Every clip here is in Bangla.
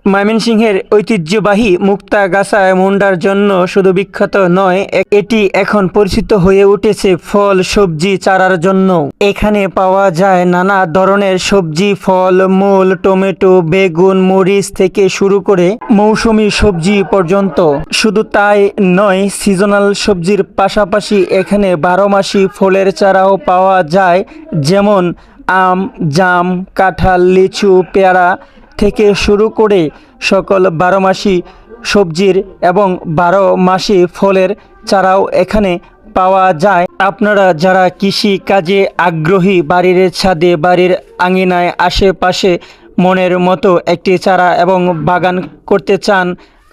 ময়মনসিংহের ঐতিহ্যবাহী মুক্তাগাছা মুন্ডার জন্য শুধু বিখ্যাত নয়, এটি এখন পরিচিত হয়ে উঠেছে ফল সবজি চারার জন্য। এখানে পাওয়া যায় নানা ধরনের সবজি, ফল, মূল, টমেটো, বেগুন, মরিচ থেকে শুরু করে মৌসুমী সবজি পর্যন্ত। শুধু তাই নয়, সিজনাল সবজির পাশাপাশি এখানে 12 মাসি ফলের চারাও পাওয়া যায়, যেমন আম, জাম, কাঁঠাল, লিচু, পেয়ারা থেকে শুরু করে সকল 12 মাসি সবজির এবং 12 মাসি ফলের চারাও এখানে পাওয়া যায়। আপনারা যারা কৃষি কাজে আগ্রহী, বাড়ির ছাদে, বাড়ির আঙিনায়, আশেপাশে মনের মতো একটি চারা এবং বাগান করতে চান,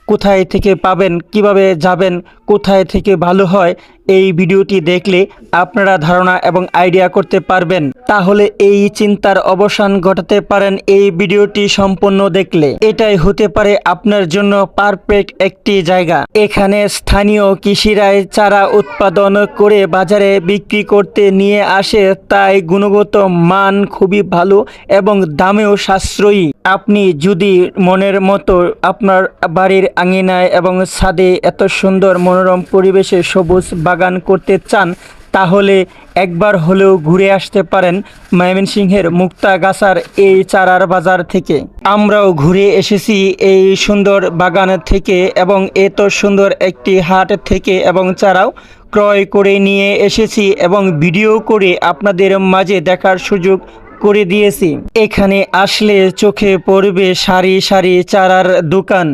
কোথায় থেকে পাবেন, কিভাবে যাবেন, কোথায় থেকে ভালো হয়, এই ভিডিওটি দেখলে আপনারা ধারণা এবং আইডিয়া করতে পারবেন। তাহলে এই চিন্তার অবসান ঘটাতে পারেন এই ভিডিওটি সম্পূর্ণ দেখলে। এটাই হতে পারে আপনার জন্য পারফেক্ট একটি জায়গা। এখানে স্থানীয় কৃষিরাই চারা উৎপাদন করে বাজারে বিক্রি করতে নিয়ে আসে, তাই গুণগত মান খুবই ভালো এবং দামেও সাশ্রয়ী। আপনি যদি মনের মতো আপনার বাড়ির আঙিনায় এবং ছাদে এত সুন্দর মনোরম পরিবেশে সবুজ বাগান করতে চান, তাহলে একবার হলেও ঘুরে আসতে পারেন ময়মনসিংহের মুক্তাগাছার এই চারার বাজার থেকে। আমরাও ঘুরে এসেছি এই সুন্দর বাগান থেকে এবং এত সুন্দর একটি হাট থেকে, এবং চারাও ক্রয় করে নিয়ে এসেছি এবং ভিডিও করে আপনাদের মাঝে দেখার সুযোগ করে দিয়েছি। এখানে আসলে চোখে পড়বে সারি সারি চারার দোকান।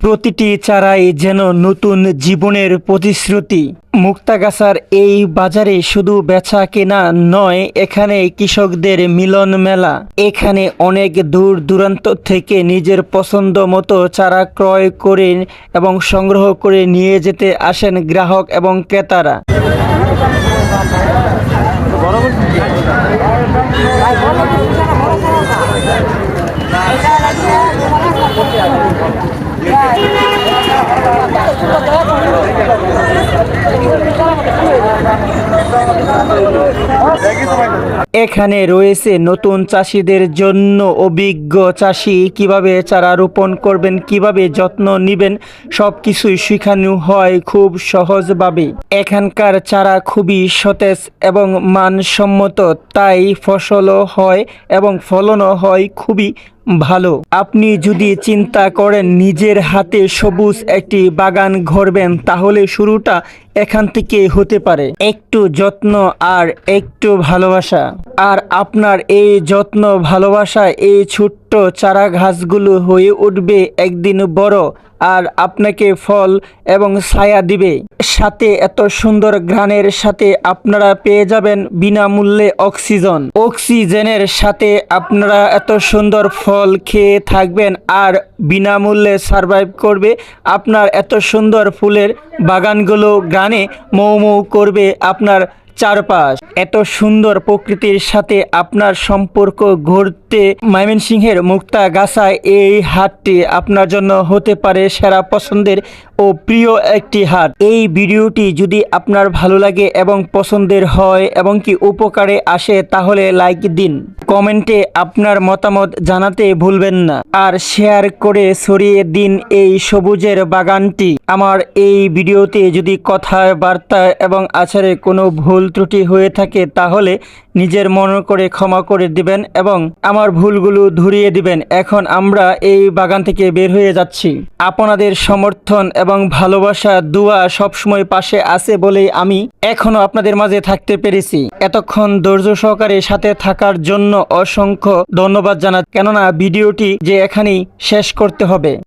প্রতিটি চারাই যেন নতুন জীবনের প্রতিশ্রুতি। মুক্তাগাছার এই বাজারে শুধু বেচা কেনা নয়, এখানে কৃষকদের মিলন মেলা। এখানে অনেক দূর দূরান্ত থেকে নিজের পছন্দ মতো চারা ক্রয় করে এবং সংগ্রহ করে নিয়ে যেতে আসেন গ্রাহক এবং ক্রেতারা। এখানে রয়েছে নতুন চাষিদের জন্য অভিজ্ঞ চাষি, কিভাবে চারা রোপণ করবেন, কিভাবে যত্ন নেবেন, সব কিছুই শেখানো হয় খুব সহজভাবে। এখানকার চারা খুবই সতেজ এবং মানসম্মত, তাই ফসলও হয় এবং ফলনও হয় খুবই ভালো। আপনি যদি চিন্তা করেন নিজের হাতে সবুজ একটি বাগান গড়বেন, তাহলে শুরুটা এখান থেকে হতে পারে। একটু যত্ন আর একটু ভালোবাসা, আর আপনার এই যত্ন ভালোবাসা এই ছোট্ট চারা গাছগুলো হয়ে উঠবে একদিন বড়, আর আপনাকে ফল এবং ছায়া দিবে। সাথে এত সুন্দর ঘ্রাণের সাথে আপনারা পেয়ে যাবেন বিনামূল্যে অক্সিজেনের সাথে আপনারা এত সুন্দর ফল খেয়ে থাকবেন আর বিনামূল্যে সার্ভাইভ করবে আপনার এত সুন্দর ফুলের বাগানগুলো। ঘ্রাণে মৌ মৌ করবে আপনার চারপাশ। এত সুন্দর প্রকৃতির সাথে আপনার সম্পর্ক গড়তে ময়মনসিংহের মুক্তাগাছায় এই হাটটি আপনার জন্য হতে পারে সেরা পছন্দের ও প্রিয় একটি হাট। এই ভিডিওটি যদি আপনার ভালো লাগে এবং পছন্দের হয় এবং কি উপকারে আসে, তাহলে লাইক দিন, কমেন্টে আপনার মতামত জানাতে ভুলবেন না, আর শেয়ার করে ছড়িয়ে দিন এই সবুজের বাগানটি। আমার এই ভিডিওতে যদি কথায়, বার্তায় এবং আচারে কোনো ভুল ত্রুটি হয়ে থাকে, তাহলে নিজের মন করে ক্ষমা করে দিবেন এবং আমার ভুলগুলো ধরিয়ে দিবেন। এখন আমরা এই বাগান থেকে বের হয়ে যাচ্ছি। আপনাদের সমর্থন এবং ভালোবাসা, দোয়া সবসময় পাশে আছে বলেই আমি এখনো আপনাদের মাঝে থাকতে পেরেছি। এতক্ষণ ধৈর্য সহকারে সাথে থাকার জন্য অসংখ্য ধন্যবাদ জানাই, কেননা ভিডিওটি যে এখানেই শেষ করতে হবে।